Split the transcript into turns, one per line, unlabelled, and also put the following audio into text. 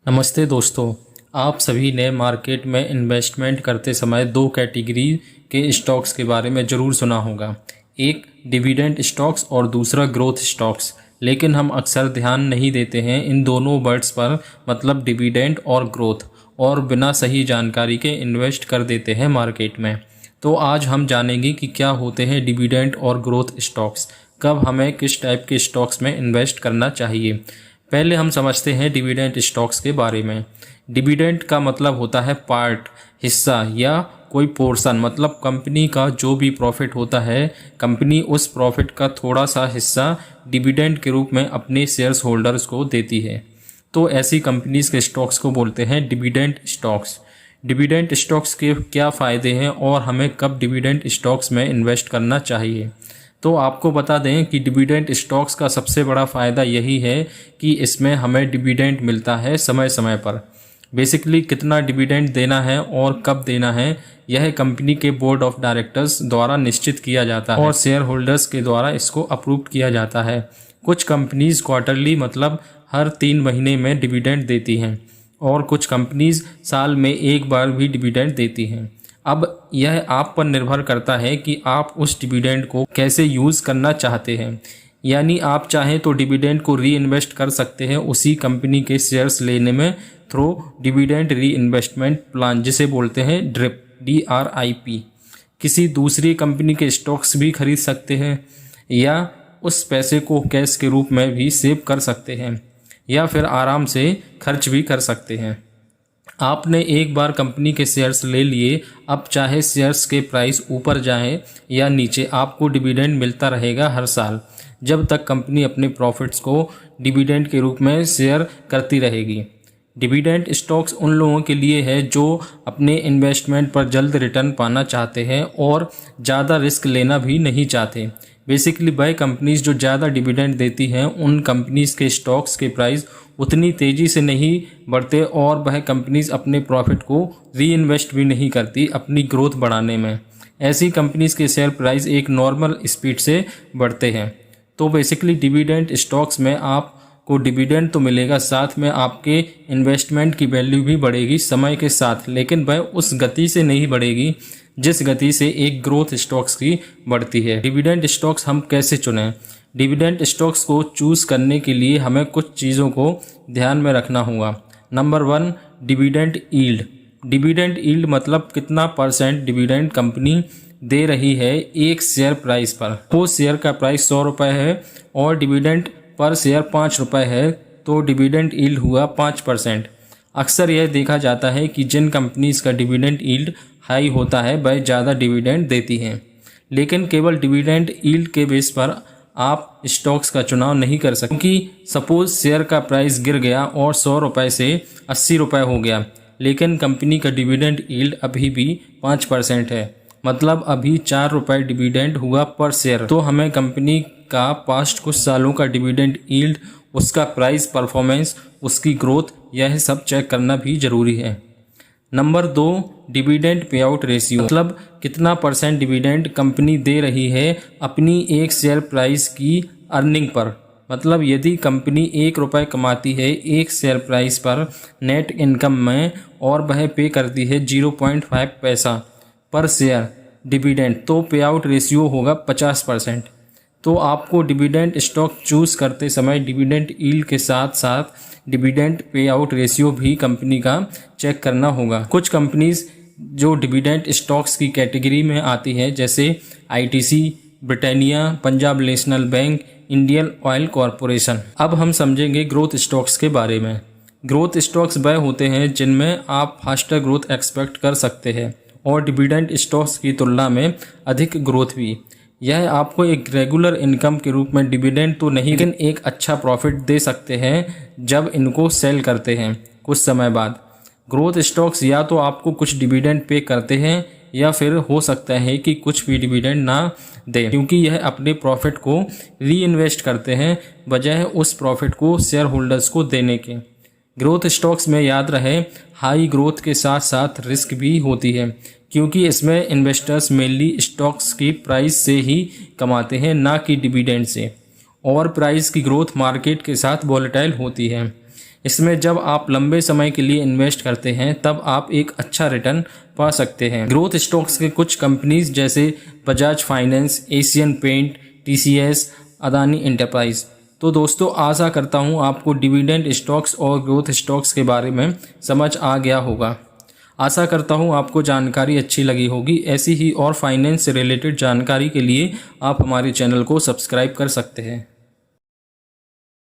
नमस्ते दोस्तों। आप सभी ने मार्केट में इन्वेस्टमेंट करते समय दो कैटेगरी के स्टॉक्स के बारे में ज़रूर सुना होगा, एक डिविडेंड स्टॉक्स और दूसरा ग्रोथ स्टॉक्स। लेकिन हम अक्सर ध्यान नहीं देते हैं इन दोनों वर्ड्स पर, मतलब डिविडेंड और ग्रोथ, और बिना सही जानकारी के इन्वेस्ट कर देते हैं मार्केट में। तो आज हम जानेंगे कि क्या होते हैं डिविडेंड और ग्रोथ स्टॉक्स, कब हमें किस टाइप के स्टॉक्स में इन्वेस्ट करना चाहिए। पहले हम समझते हैं डिविडेंड स्टॉक्स के बारे में। डिविडेंड का मतलब होता है पार्ट, हिस्सा या कोई पोर्शन, मतलब कंपनी का जो भी प्रॉफिट होता है, कंपनी उस प्रॉफिट का थोड़ा सा हिस्सा डिविडेंड के रूप में अपने शेयर्स होल्डर्स को देती है। तो ऐसी कंपनीज के स्टॉक्स को बोलते हैं डिविडेंड स्टॉक्स। डिविडेंड स्टॉक्स के क्या फ़ायदे हैं और हमें कब डिविडेंड स्टॉक्स में इन्वेस्ट करना चाहिए। तो आपको बता दें कि डिविडेंड स्टॉक्स का सबसे बड़ा फ़ायदा यही है कि इसमें हमें डिविडेंड मिलता है समय समय पर। बेसिकली कितना डिविडेंड देना है और कब देना है, यह कंपनी के बोर्ड ऑफ डायरेक्टर्स द्वारा निश्चित किया जाता है और शेयर होल्डर्स के द्वारा इसको अप्रूव किया जाता है। कुछ कंपनीज क्वार्टरली, मतलब हर 3 महीने में डिविडेंड देती हैं, और कुछ कंपनीज साल में एक बार भी डिविडेंड देती हैं। अब यह आप पर निर्भर करता है कि आप उस डिविडेंड को कैसे यूज़ करना चाहते हैं। यानी आप चाहें तो डिविडेंड को री इन्वेस्ट कर सकते हैं उसी कंपनी के शेयर्स लेने में, थ्रू डिविडेंड री इन्वेस्टमेंट प्लान, जिसे बोलते हैं ड्रिप, DRIP। किसी दूसरी कंपनी के स्टॉक्स भी खरीद सकते हैं, या उस पैसे को कैश के रूप में भी सेव कर सकते हैं, या फिर आराम से खर्च भी कर सकते हैं। आपने एक बार कंपनी के शेयर्स ले लिए, अब चाहे शेयर्स के प्राइस ऊपर जाए या नीचे, आपको डिविडेंड मिलता रहेगा हर साल, जब तक कंपनी अपने प्रॉफिट्स को डिविडेंड के रूप में शेयर करती रहेगी। डिविडेंड स्टॉक्स उन लोगों के लिए है जो अपने इन्वेस्टमेंट पर जल्द रिटर्न पाना चाहते हैं और ज़्यादा रिस्क लेना भी नहीं चाहते। बेसिकली वह कंपनीज जो ज़्यादा डिविडेंड देती हैं, उन कंपनीज के स्टॉक्स के प्राइस उतनी तेज़ी से नहीं बढ़ते, और वह कंपनीज अपने प्रॉफिट को री इन्वेस्ट भी नहीं करती अपनी ग्रोथ बढ़ाने में। ऐसी कंपनीज के शेयर प्राइस एक नॉर्मल स्पीड से बढ़ते हैं। तो बेसिकली डिविडेंड स्टॉक्स में आपको डिविडेंड तो मिलेगा, साथ में आपके इन्वेस्टमेंट की वैल्यू भी बढ़ेगी समय के साथ, लेकिन वह उस गति से नहीं बढ़ेगी जिस गति से एक ग्रोथ स्टॉक्स की बढ़ती है। डिविडेंड स्टॉक्स हम कैसे चुनें? डिविडेंड स्टॉक्स को चूज़ करने के लिए हमें कुछ चीज़ों को ध्यान में रखना होगा। Number 1, dividend yield. Dividend yield मतलब कितना % डिविडेंड कंपनी दे रही है एक शेयर प्राइस पर। तो शेयर का प्राइस 100 रुपये है और डिविडेंड पर शेयर 5 रुपये है, तो डिविडेंड यील्ड हुआ 5%। अक्सर यह देखा जाता है कि जिन कंपनीज का डिविडेंड यील्ड हाई होता है वह ज़्यादा डिविडेंड देती हैं, लेकिन केवल डिविडेंड यील्ड के बेस पर आप स्टॉक्स का चुनाव नहीं कर सकते, क्योंकि सपोज शेयर का प्राइस गिर गया और 100 रुपये से 80 रुपये हो गया, लेकिन कंपनी का डिविडेंड यील्ड अभी भी 5% है, मतलब अभी 4 रुपये डिविडेंड हुआ पर शेयर। तो हमें कंपनी का पास्ट कुछ सालों का डिविडेंड यील्ड, उसका प्राइस परफॉर्मेंस, उसकी ग्रोथ, यह सब चेक करना भी ज़रूरी है। Number 2, dividend pay out ratio, मतलब कितना % डिविडेंड कंपनी दे रही है अपनी एक शेयर प्राइस की अर्निंग पर। मतलब यदि कंपनी 1 रुपये कमाती है एक शेयर प्राइस पर नेट इनकम में, और वह पे करती है 0.5 पैसा पर शेयर डिविडेंड, तो पे आउट रेशियो होगा 50%। तो आपको डिविडेंड स्टॉक चूज़ करते समय डिविडेंड यील्ड के साथ साथ डिविडेंड पे आउट रेशियो भी कंपनी का चेक करना होगा। कुछ कंपनीज जो डिविडेंड स्टॉक्स की कैटेगरी में आती है, जैसे ITC, Britannia, Punjab national bank, Indian oil corporation. अब हम समझेंगे ग्रोथ स्टॉक्स के बारे में। ग्रोथ स्टॉक्स वह होते हैं जिनमें आप फास्टर ग्रोथ एक्सपेक्ट कर सकते हैं, और डिविडेंड स्टॉक्स की तुलना में अधिक ग्रोथ भी। यह आपको एक रेगुलर इनकम के रूप में डिविडेंड तो नहीं, लेकिन एक अच्छा प्रॉफिट दे सकते हैं जब इनको सेल करते हैं कुछ समय बाद। ग्रोथ स्टॉक्स या तो आपको कुछ डिविडेंड पे करते हैं, या फिर हो सकता है कि कुछ भी डिविडेंड ना दें, क्योंकि यह अपने प्रॉफिट को री इन्वेस्ट करते हैं बजाय उस प्रॉफिट को शेयर होल्डर्स को देने के। ग्रोथ स्टॉक्स में याद रहे, हाई ग्रोथ के साथ साथ रिस्क भी होती है, क्योंकि इसमें इन्वेस्टर्स मेनली स्टॉक्स की प्राइस से ही कमाते हैं, ना कि डिविडेंड से, और प्राइस की ग्रोथ मार्केट के साथ वॉलेटाइल होती है। इसमें जब आप लंबे समय के लिए इन्वेस्ट करते हैं तब आप एक अच्छा रिटर्न पा सकते हैं। ग्रोथ स्टॉक्स के कुछ कंपनीज जैसे Bajaj finance, Asian paint, TCS, Adani enterprise. तो दोस्तों आशा करता हूँ आपको डिविडेंड स्टॉक्स और ग्रोथ स्टॉक्स के बारे में समझ आ गया होगा। आशा करता हूँ आपको जानकारी अच्छी लगी होगी। ऐसी ही और फाइनेंस से रिलेटेड जानकारी के लिए आप हमारे चैनल को सब्सक्राइब कर सकते हैं।